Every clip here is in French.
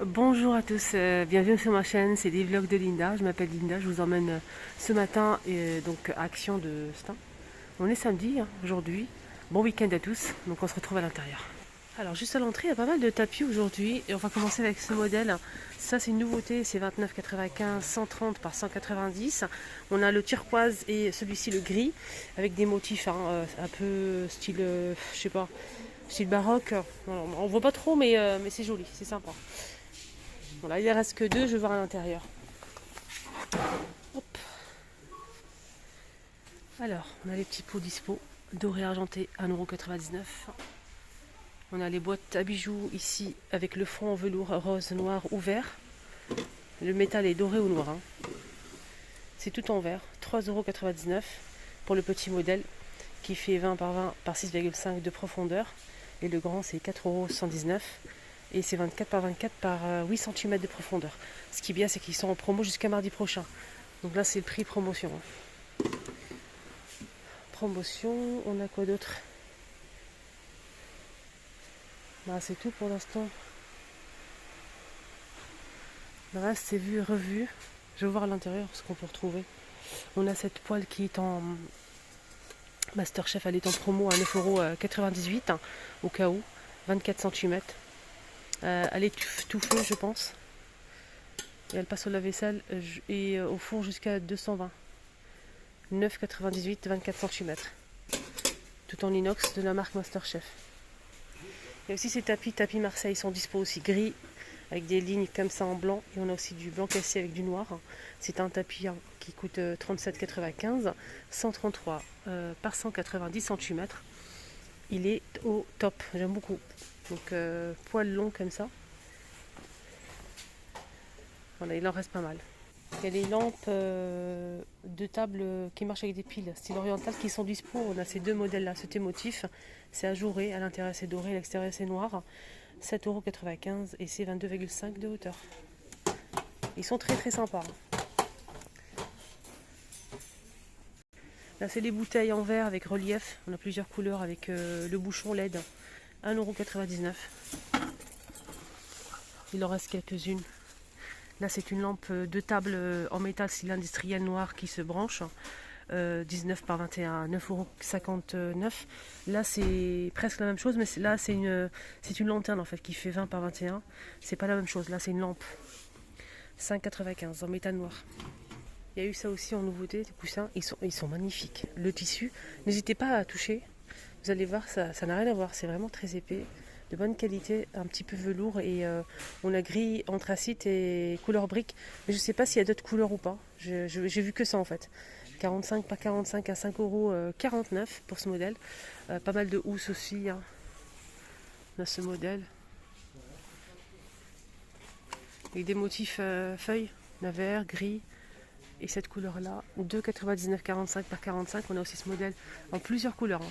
Bonjour à tous, bienvenue sur ma chaîne, c'est des vlogs de Linda. Je m'appelle Linda, je vous emmène ce matin donc à Action de Stein. On est samedi aujourd'hui, bon week-end à tous, donc on se retrouve à l'intérieur. Alors juste à l'entrée, il y a pas mal de tapis aujourd'hui et on va commencer avec ce modèle. Ça c'est une nouveauté, c'est 29,95, 130 par 190. On a le turquoise et celui-ci le gris avec des motifs un peu style, je sais pas, style baroque. On voit pas trop mais c'est joli, c'est sympa. Voilà, il ne reste que deux, je vais voir à l'intérieur. Hop. Alors, on a les petits pots dispo, doré argenté 1,99 €. On a les boîtes à bijoux ici avec le fond en velours rose, noir ou vert. Le métal est doré ou noir. C'est tout en vert, 3,99 € pour le petit modèle qui fait 20 par 20 par 6,5 de profondeur. Et le grand c'est 4,119 € et c'est 24 par 24 par 8 cm de profondeur. Ce qui est bien, c'est qu'ils sont en promo jusqu'à mardi prochain. Donc là, c'est le prix promotion. Promotion, on a quoi d'autre? Bah, c'est tout pour l'instant. Le reste, c'est vu et revu. Je vais voir à l'intérieur ce qu'on peut retrouver. On a cette poêle qui est en Masterchef, elle est en promo à 9,98 € au cas où, 24 cm. Elle est tout feu, je pense. Et elle passe au lave-vaisselle et au four jusqu'à 220. 9,98, 24 cm. Tout en inox de la marque Masterchef. Il y a aussi ces tapis Marseille, sont dispo aussi gris avec des lignes comme ça en blanc. Et on a aussi du blanc cassé avec du noir. C'est un tapis qui coûte 37,95, 133 par 190 cm. Il est au top, j'aime beaucoup. Donc poil long comme ça. Voilà, il en reste pas mal. Il y a les lampes de table qui marchent avec des piles style oriental qui sont dispo. On a ces deux modèles là, ce motif, c'est ajouré, à l'intérieur c'est doré, à l'extérieur c'est noir. 7,95 € et c'est 22,5 de hauteur. Ils sont très très sympas. Là c'est les bouteilles en verre avec relief. On a plusieurs couleurs avec le bouchon LED. 1,99 €. Il en reste quelques-unes. Là c'est une lampe de table en métal style industriel noir qui se branche. 19 par 21, 9,59 €. Là c'est presque la même chose, mais là c'est une lanterne en fait qui fait 20 par 21. C'est pas la même chose, là c'est une lampe. 5,95 € en métal noir. Il y a eu ça aussi en nouveauté, des coussins, ils sont magnifiques. Le tissu, n'hésitez pas à toucher, vous allez voir, ça n'a rien à voir, c'est vraiment très épais, de bonne qualité, un petit peu velours et on a gris, anthracite et couleur brique. Mais je sais pas s'il y a d'autres couleurs ou pas, j'ai vu que ça en fait. 45 par 45 à 5,49 € pour ce modèle. Pas mal de housses aussi dans ce modèle. Avec des motifs feuilles, vert, gris et cette couleur là. 2,99 45 par 45. On a aussi ce modèle en plusieurs couleurs.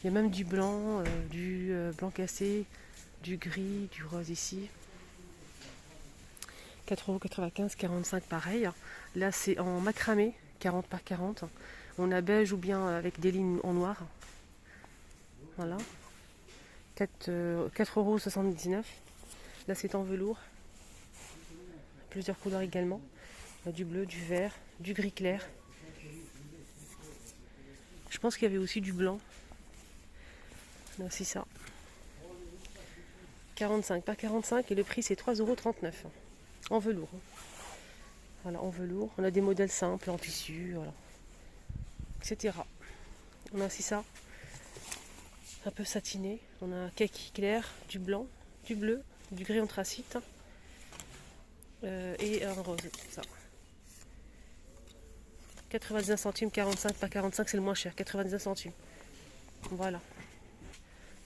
Il y a même du blanc, du blanc cassé, du gris, du rose ici. 4,95 45 pareil. Là c'est en macramé, 40 par 40. On a beige ou bien avec des lignes en noir. Voilà. 4,79 €. Là c'est en velours. Plusieurs couleurs également. Du bleu, du vert, du gris clair. Je pense qu'il y avait aussi du blanc. On a aussi ça. 45 par 45 et le prix c'est 3,39 € en velours. Voilà, en velours. On a des modèles simples en tissu, voilà, etc. On a aussi ça, un peu satiné. On a un kaki clair, du blanc, du bleu, du gris anthracite et un rose. Ça. 99 centimes, 45 par 45, c'est le moins cher. 99 centimes. Voilà.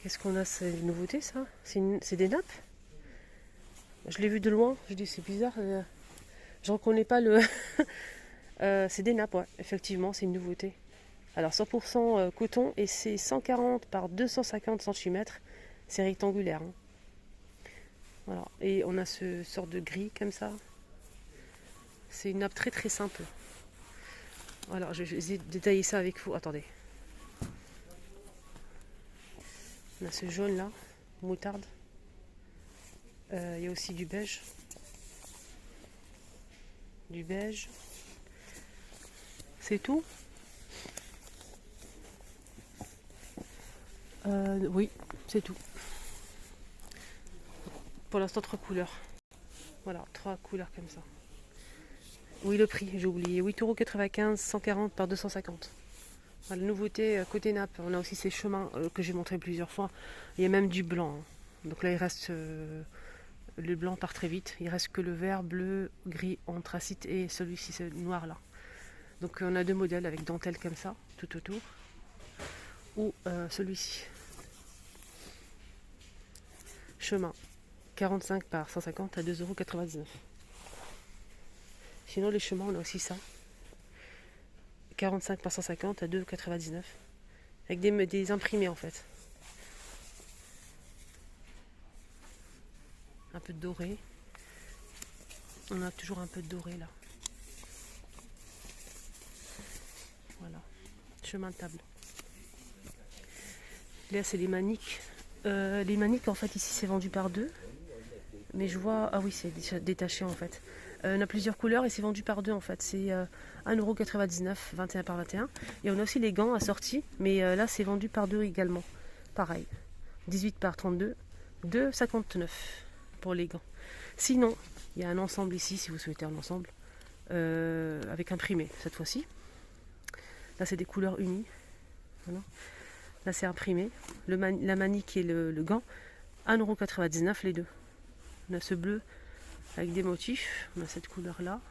Qu'est-ce qu'on a? C'est une nouveauté ça? C'est des nappes? Je l'ai vu de loin, je dis c'est bizarre. Je reconnais pas le. C'est des nappes, ouais. Effectivement, c'est une nouveauté. Alors 100% coton et c'est 140 par 250 cm. C'est rectangulaire. Voilà. Et on a ce sort de gris comme ça. C'est une nappe très très simple. Voilà, je vais essayer de détailler ça avec vous. Attendez. On a ce jaune là, moutarde. Il y a aussi du beige. Du beige. C'est tout. Oui, c'est tout. Pour l'instant, 3 couleurs. Voilà, 3 couleurs comme ça. Oui, le prix, j'ai oublié. 8,95 €, 140 par 250. Voilà, la nouveauté côté nappe. On a aussi ces chemins que j'ai montré plusieurs fois. Il y a même du blanc, hein. Donc là, il reste... le blanc part très vite. Il reste que le vert, bleu, gris, anthracite et celui-ci, ce noir là. Donc on a 2 modèles avec dentelle comme ça, tout autour. Ou celui-ci. Chemin. 45 par 150 à 2,99 €. Sinon les chemins, on a aussi ça. 45 par 150 à 2,99 €. Avec des imprimés en fait. Un peu de doré. On a toujours un peu de doré là. Voilà. Chemin de table. Là c'est les maniques. Les maniques en fait ici c'est vendu par 2. Mais je vois... Ah oui, c'est détaché en fait. On a plusieurs couleurs et c'est vendu par 2 en fait. C'est 1,99 €, 21 par 21. Et on a aussi les gants assortis. Mais là, c'est vendu par 2 également. Pareil. 18 par 32. 2,59 € pour les gants. Sinon, il y a un ensemble ici, si vous souhaitez un ensemble. Avec imprimé, cette fois-ci. Là, c'est des couleurs unies. Voilà. Là, c'est imprimé. La manique et le gant. 1,99 € les deux. On a ce bleu avec des motifs. On a cette couleur là.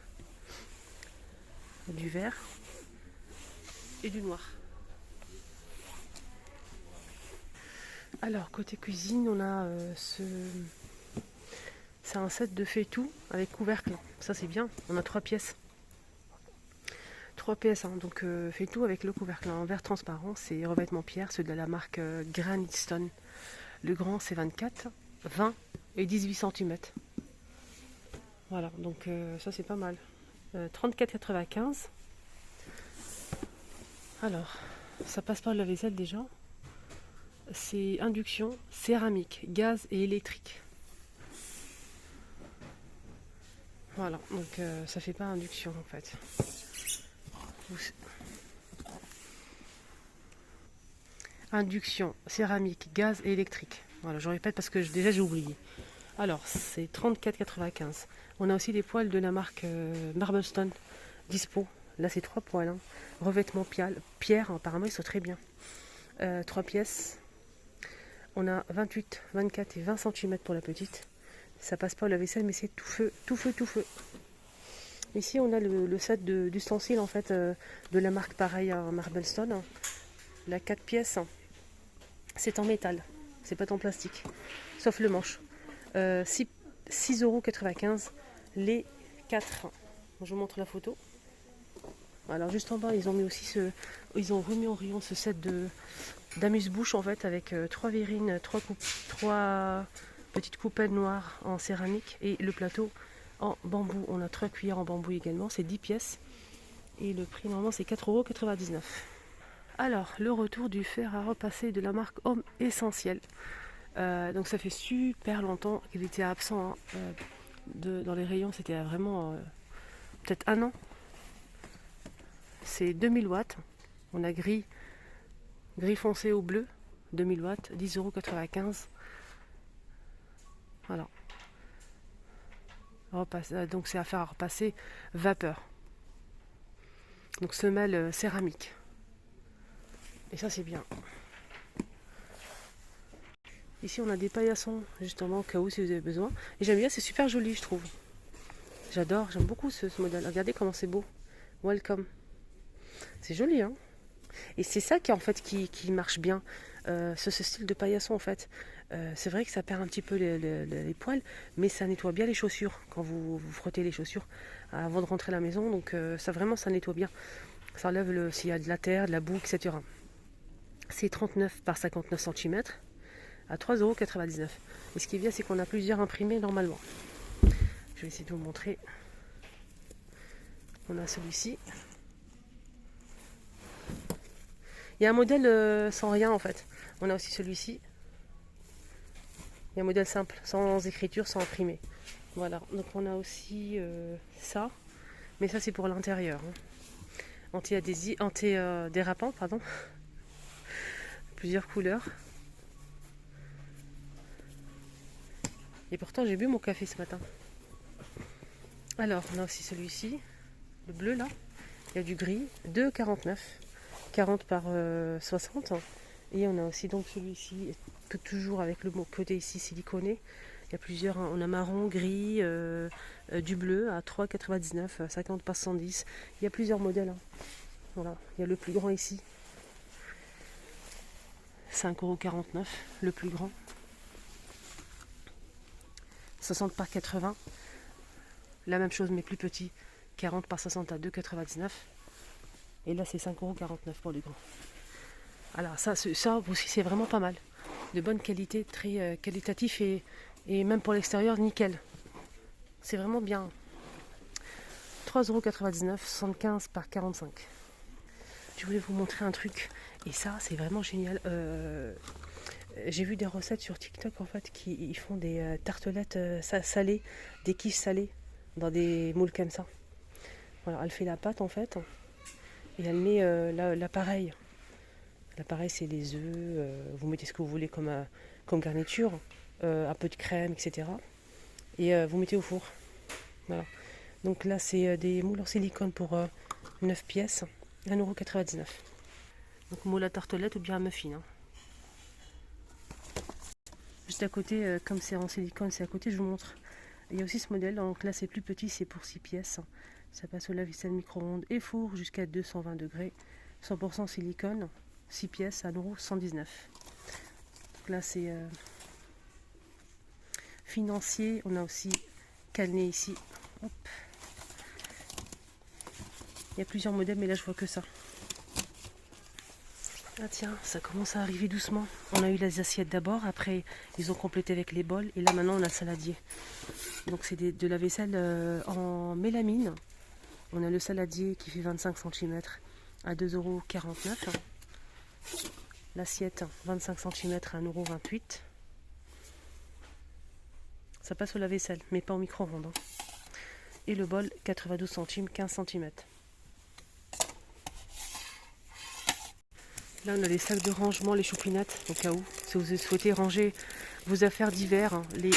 Du vert. Et du noir. Alors, côté cuisine, on a c'est un set de faitout avec couvercle. Ça, c'est bien. On a 3 pièces. 3 pièces, hein. Donc faitout avec le couvercle en verre transparent. C'est revêtement pierre, ceux de la marque Granite Stone. Le grand, c'est 24, 20 et 18 cm. Voilà, donc ça c'est pas mal. 34,95. Alors, ça passe par le lave-vaisselle déjà. C'est induction, céramique, gaz et électrique. Voilà, donc ça fait pas induction en fait. Induction, céramique, gaz et électrique. Voilà, je répète parce que déjà j'ai oublié. Alors, c'est 34,95. On a aussi des poêles de la marque Marblestone dispo. Là, c'est 3 poêles. Hein. Revêtement pierre, apparemment, ils sont très bien. 3 pièces. On a 28, 24 et 20 cm pour la petite. Ça passe pas au lave-vaisselle, mais c'est tout feu, tout feu, tout feu. Ici, on a le set d'ustensiles en fait de la marque pareil à Marblestone. Hein. La 4 pièces, c'est en métal. C'est pas en plastique. Sauf le manche. 6,95 € les 4. Je vous montre la photo. Alors juste en bas, ils ont mis aussi ils ont remis en rayon ce set d'amuse-bouche en fait avec 3 verrines, 3 petites coupelles noires en céramique et le plateau en bambou. On a 3 cuillères en bambou également, c'est 10 pièces et le prix normalement c'est 4,99 €. Alors le retour du fer à repasser de la marque Homme Essentiel. Donc ça fait super longtemps qu'il était absent hein, dans les rayons, c'était vraiment peut-être 1 an. C'est 2000 watts. On a gris foncé au bleu, 2000 watts, 10,95 €. Voilà. Donc c'est à faire à repasser vapeur. Donc semelle céramique. Et ça c'est bien. Ici on a des paillassons justement au cas où si vous avez besoin. Et j'aime bien, c'est super joli je trouve. J'adore, j'aime beaucoup ce modèle. Regardez comment c'est beau. Welcome. C'est joli hein. Et c'est ça qui en fait qui marche bien. Ce style de paillasson en fait. C'est vrai que ça perd un petit peu les poils, mais ça nettoie bien les chaussures quand vous frottez les chaussures avant de rentrer à la maison. Donc ça vraiment ça nettoie bien. Ça enlève s'il y a de la terre, de la boue, etc. C'est 39 par 59 cm à 3,99 €. Et ce qui est bien, c'est qu'on a plusieurs imprimés normalement. Je vais essayer de vous montrer. On a celui-ci. Il y a un modèle sans rien en fait. On a aussi celui-ci. Il y a un modèle simple, sans écriture, sans imprimé. Voilà, donc on a aussi ça, mais ça c'est pour l'intérieur. Hein. Anti-dérapant, pardon. Plusieurs couleurs. Et pourtant j'ai bu mon café ce matin. Alors, on a aussi celui-ci, le bleu là. Il y a du gris, 2,49. 40 par 60. Et on a aussi donc celui-ci, que toujours avec le côté ici siliconé. Il y a plusieurs, hein. On a marron, gris, du bleu à 3,99, 50 par 110. Il y a plusieurs modèles. Hein. Voilà, il y a le plus grand ici. 5,49 €, le plus grand. 60 par 80. La même chose mais plus petit. 40 par 60 à 2,99. Et là c'est 5,49 € pour le grand. Alors ça aussi c'est vraiment pas mal. De bonne qualité, très qualitatif et même pour l'extérieur, nickel. C'est vraiment bien. 3,99 €, 75 par 45. Je voulais vous montrer un truc. Et ça c'est vraiment génial. J'ai vu des recettes sur TikTok en fait qui ils font des tartelettes salées, des quiches salées dans des moules comme ça. Voilà, elle fait la pâte en fait et elle met l'appareil. L'appareil c'est les œufs, vous mettez ce que vous voulez comme garniture, un peu de crème, etc. Et vous mettez au four. Voilà. Donc là c'est des moules en silicone pour 9 pièces, 1,99 €. Donc moule à tartelette ou bien à muffin. Hein. Juste à côté, comme c'est en silicone, c'est à côté, je vous montre. Il y a aussi ce modèle, donc là c'est plus petit, c'est pour 6 pièces. Ça passe au lave-vaisselle micro-ondes et four jusqu'à 220 degrés. 100% silicone, 6 pièces à 1,119 €. Donc là c'est financier, on a aussi Calné ici. Hop. Il y a plusieurs modèles, mais là je vois que ça. Ah tiens, ça commence à arriver doucement. On a eu les assiettes d'abord, après ils ont complété avec les bols, et là maintenant on a le saladier. Donc c'est de la vaisselle en mélamine. On a le saladier qui fait 25 cm à 2,49 €. L'assiette 25 cm à 1,28 €. Ça passe au lave-vaisselle, mais pas au micro-ondes. Hein. Et le bol 92 centimes, 15 cm. Là, on a les sacs de rangement, les choupinettes, au cas où, si vous souhaitez ranger vos affaires d'hiver, hein, les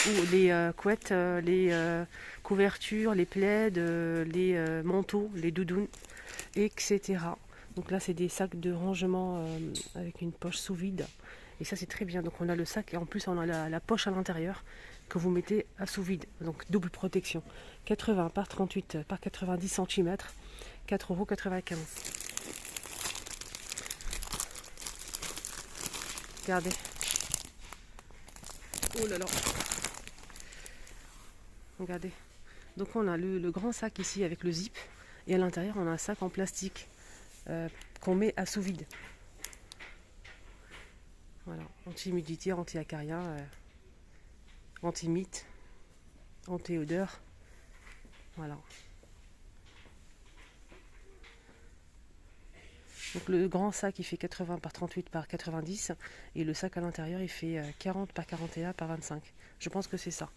couettes, les couvertures, les plaids, les manteaux, les doudounes, etc. Donc là, c'est des sacs de rangement avec une poche sous vide. Et ça, c'est très bien. Donc on a le sac et en plus, on a la poche à l'intérieur que vous mettez à sous vide. Donc double protection. 80 par 38 par 90 cm, 4,95 €. Regardez. Oh là là. Regardez. Donc on a le grand sac ici avec le zip. Et à l'intérieur, on a un sac en plastique qu'on met à sous vide. Voilà. Anti-humidité, anti-acarien, anti-mite, anti-odeur. Voilà. Donc le grand sac il fait 80 par 38 par 90 et le sac à l'intérieur il fait 40 par 41 par 25. Je pense que c'est ça.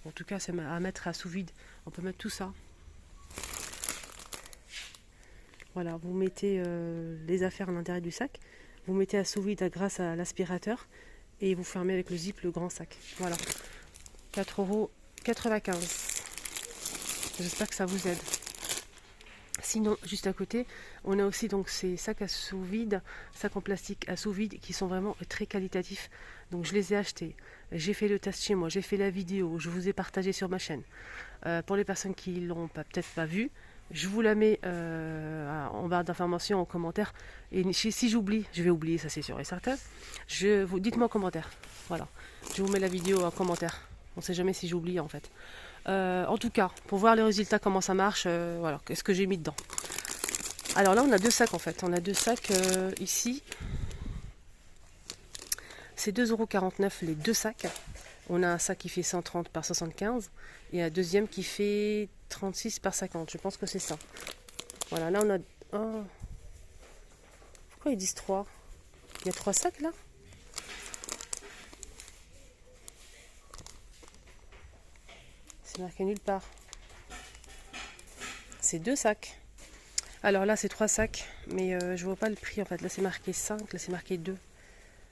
En tout cas c'est à mettre à sous vide. On peut mettre tout ça. Voilà, vous mettez les affaires à l'intérieur du sac. Vous mettez à sous vide grâce à l'aspirateur et vous fermez avec le zip le grand sac. Voilà. 4,95 €. J'espère que ça vous aide. Sinon, juste à côté, on a aussi donc ces sacs à sous vide, sacs en plastique à sous vide qui sont vraiment très qualitatifs. Donc je les ai achetés, j'ai fait le test chez moi, j'ai fait la vidéo, je vous ai partagé sur ma chaîne. Pour les personnes qui l'ont peut-être pas vu, je vous la mets en barre d'informations, en commentaire. Et si j'oublie, je vais oublier, ça c'est sûr et certain. Dites-moi en commentaire. Voilà, je vous mets la vidéo en commentaire. On ne sait jamais si j'oublie en fait. En tout cas, pour voir les résultats, comment ça marche, voilà, qu'est-ce que j'ai mis dedans. Alors là, on a deux sacs en fait. On a deux sacs ici. C'est 2,49 € les deux sacs. On a un sac qui fait 130 par 75 et un deuxième qui fait 36 par 50. Je pense que c'est ça. Voilà, là on a un. Pourquoi ils disent 3 ? Il y a 3 sacs là ? C'est marqué nulle part. C'est 2 sacs. Alors là, c'est 3 sacs, mais je vois pas le prix en fait. Là, c'est marqué 5, là, c'est marqué 2.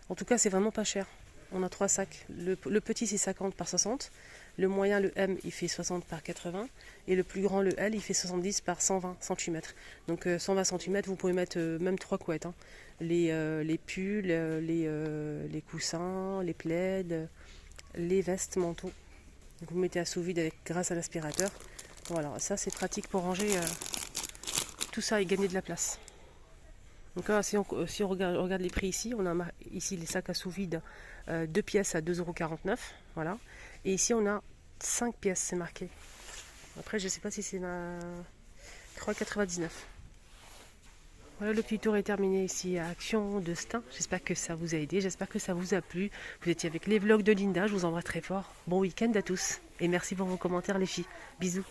En tout cas, c'est vraiment pas cher. On a 3 sacs. Le petit, c'est 50 par 60. Le moyen, le M, il fait 60 par 80. Et le plus grand, le L, il fait 70 par 120 cm. Donc 120 cm, vous pouvez mettre même 3 couettes. Hein. Les pulls, les coussins, les plaids, les vestes, manteaux. Donc, vous mettez à sous vide grâce à l'aspirateur. Voilà, ça c'est pratique pour ranger tout ça et gagner de la place. Donc là, si on regarde les prix ici, on a ici les sacs à sous vide, 2 pièces à 2,49 €. Voilà. Et ici on a 5 pièces, c'est marqué. Après je sais pas si c'est 3,99 €. Voilà, le petit tour est terminé ici à Action de Stein. J'espère que ça vous a aidé, j'espère que ça vous a plu. Vous étiez avec les vlogs de Linda, je vous embrasse très fort. Bon week-end à tous et merci pour vos commentaires les filles. Bisous.